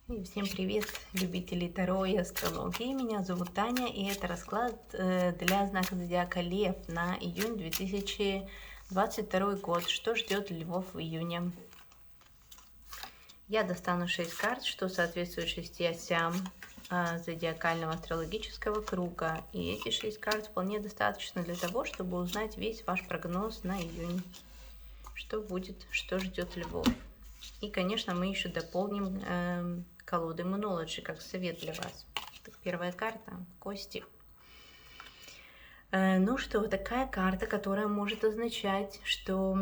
И всем привет, любители Таро и астрологии. Меня зовут Таня, и это расклад для знака зодиака Лев на июнь 2022 год. Что ждет львов в июне? Я достану 6 карт, что соответствует 6 осям зодиакального астрологического круга. И эти 6 карт вполне достаточно для того, чтобы узнать весь ваш прогноз на июнь. Что будет, что ждет львов. И, конечно, мы еще дополним колоды Moonology как совет для вас. Первая карта – кости. Ну что, такая карта, которая может означать, что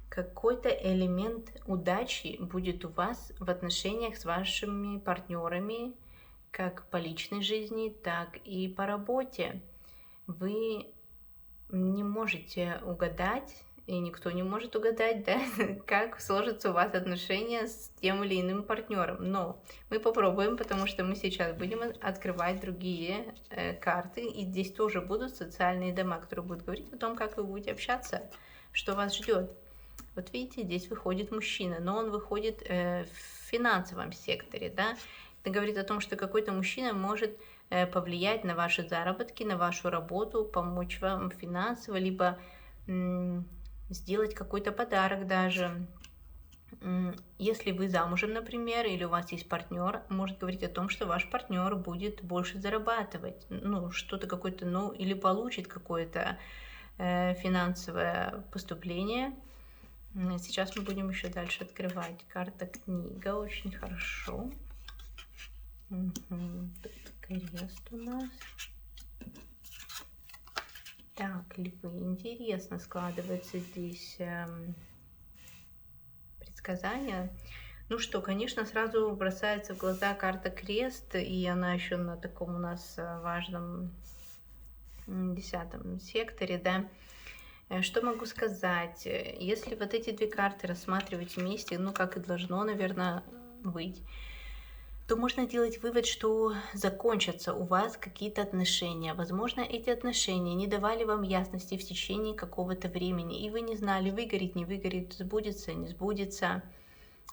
какой-то элемент удачи будет у вас в отношениях с вашими партнерами, как по личной жизни, так и по работе. Вы не можете угадать, и никто не может угадать, да, как сложатся у вас отношения с тем или иным партнером. Но мы попробуем, потому что мы сейчас будем открывать другие карты, и здесь тоже будут социальные дома, которые будут говорить о том, как вы будете общаться, что вас ждет. Вот видите, здесь выходит мужчина, но он выходит в финансовом секторе, да. Это говорит о том, что какой-то мужчина может повлиять на ваши заработки, на вашу работу, помочь вам финансово, либо сделать какой-то подарок даже. Если вы замужем, например, или у вас есть партнер, может говорить о том, что ваш партнер будет больше зарабатывать, ну, что-то какое-то, ну, или получит какое-то финансовое поступление. Сейчас мы будем еще дальше открывать. Карта книга, очень хорошо. Тут крест у нас. Так, львы, интересно складывается здесь предсказание. Ну что, конечно, сразу бросается в глаза карта крест, и она еще на таком у нас важном 10 секторе, да. Что могу сказать? Если вот эти две карты рассматривать вместе, ну как и должно, наверное, быть, то можно делать вывод, что закончатся у вас какие-то отношения. Возможно, эти отношения не давали вам ясности в течение какого-то времени, и вы не знали, выгорит, не выгорит, сбудется, не сбудется.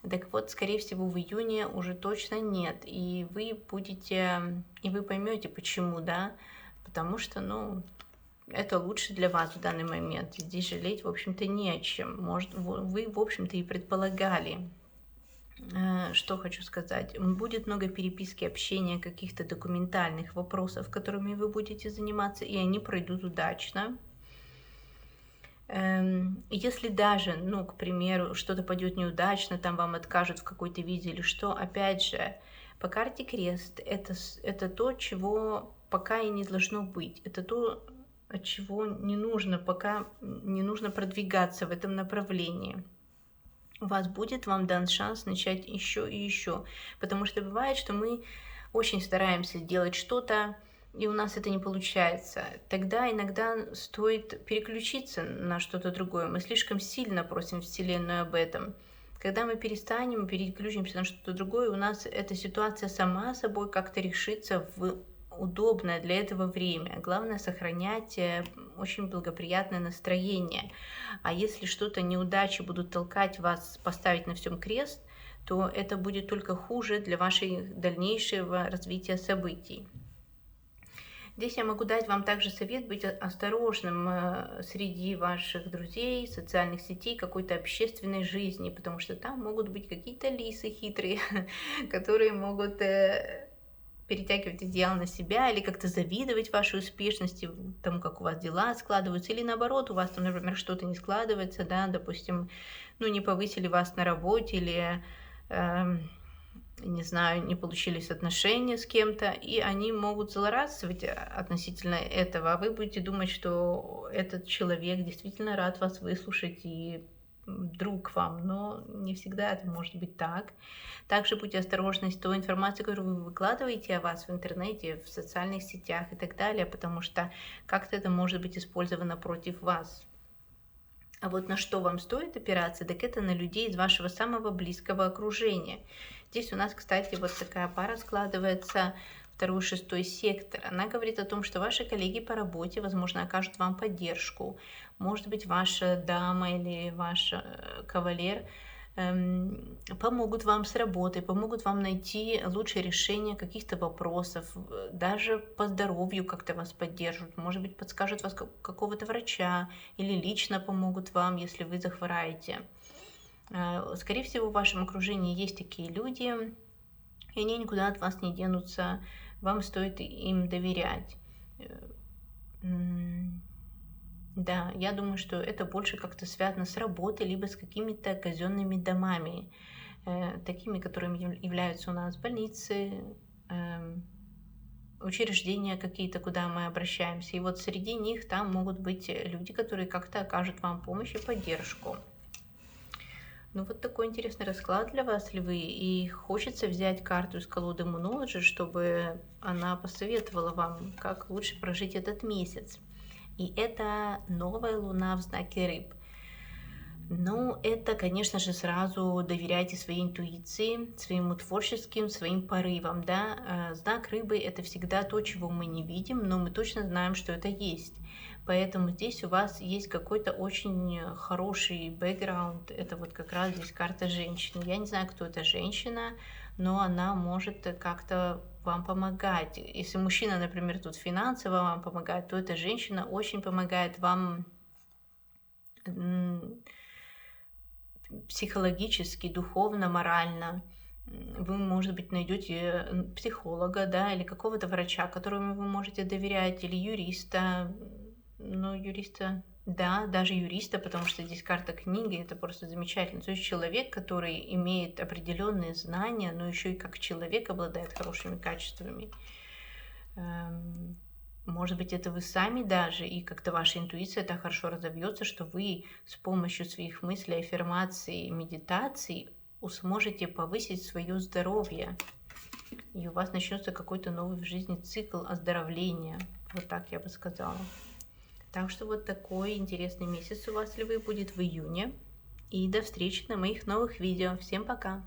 Так вот, скорее всего, в июне уже точно нет, и вы поймете, почему, да, потому что, ну, это лучше для вас в данный момент. Здесь жалеть, в общем-то, не о чем. Может, вы, в общем-то, и предполагали. Что хочу сказать. Будет много переписки, общения, каких-то документальных вопросов, которыми вы будете заниматься, и они пройдут удачно. Если даже, ну, к примеру, что-то пойдет неудачно, там вам откажут в какой-то виде или что, опять же, по карте крест это то, чего пока и не должно быть. Это то, от чего не нужно, пока не нужно продвигаться в этом направлении. У вас будет вам дан шанс начать еще и еще. Потому что бывает, что мы очень стараемся делать что-то, и у нас это не получается. Тогда иногда стоит переключиться на что-то другое. Мы слишком сильно просим Вселенную об этом. Когда мы переключимся на что-то другое, у нас эта ситуация сама собой как-то решится в удобное для этого время. Главное сохранять очень благоприятное настроение. А если что-то неудачи будут толкать вас поставить на всем крест, то это будет только хуже для вашего дальнейшего развития событий. Здесь я могу дать вам также совет быть осторожным среди ваших друзей, социальных сетей, какой-то общественной жизни, потому что там могут быть какие-то лисы хитрые, которые могут перетягивать одеяло на себя или как-то завидовать вашей успешности, тому, как у вас дела складываются, или наоборот, у вас там, например, что-то не складывается, да, допустим, ну, не повысили вас на работе или, не знаю, не получились отношения с кем-то, и они могут злорадствовать относительно этого, а вы будете думать, что этот человек действительно рад вас выслушать и друг вам, но не всегда это может быть так. Также будьте осторожны с той информацией, которую вы выкладываете о вас в интернете, в социальных сетях и так далее, потому что как-то это может быть использовано против вас. А вот на что вам стоит опираться, так это на людей из вашего самого близкого окружения. Здесь у нас, кстати, вот такая пара складывается, 2-6 сектор. Она говорит о том, что ваши коллеги по работе, возможно, окажут вам поддержку. Может быть, ваша дама или ваш кавалер помогут вам с работой, помогут вам найти лучшее решение каких-то вопросов, даже по здоровью как-то вас поддержат, может быть, подскажут вас какого-то врача или лично помогут вам, если вы захвораете. Скорее всего, в вашем окружении есть такие люди, и они никуда от вас не денутся, вам стоит им доверять. Да, я думаю, что это больше как-то связано с работой, либо с какими-то казенными домами, такими, которыми являются у нас больницы, учреждения какие-то, куда мы обращаемся. И вот среди них там могут быть люди, которые как-то окажут вам помощь и поддержку. Ну, вот такой интересный расклад для вас, львы. И хочется взять карту из колоды Moonology, чтобы она посоветовала вам, как лучше прожить этот месяц. И это новая луна в знаке рыб. Ну, это, конечно же, сразу доверяйте своей интуиции, своим творческим, своим порывам, да. Знак рыбы — это всегда то, чего мы не видим, но мы точно знаем, что это есть. Поэтому здесь у вас есть какой-то очень хороший бэкграунд. Это вот как раз здесь карта женщины. Я не знаю, кто эта женщина, но она может как-то вам помогать. Если мужчина, например, тут финансово вам помогает, то эта женщина очень помогает вам психологически, духовно, морально. Вы, может быть, найдете психолога, да, или какого-то врача, которому вы можете доверять, или юриста. Ну, юриста, да, даже юриста, потому что здесь карта книги, это просто замечательно. То есть человек, который имеет определенные знания, но еще и как человек обладает хорошими качествами. Может быть, это вы сами даже, и как-то ваша интуиция так хорошо разовьется, что вы с помощью своих мыслей, аффирмаций, медитаций сможете повысить свое здоровье. И у вас начнется какой-то новый в жизни цикл оздоровления. Вот так я бы сказала. Так что вот такой интересный месяц у вас, львы, будет в июне. И до встречи на моих новых видео. Всем пока!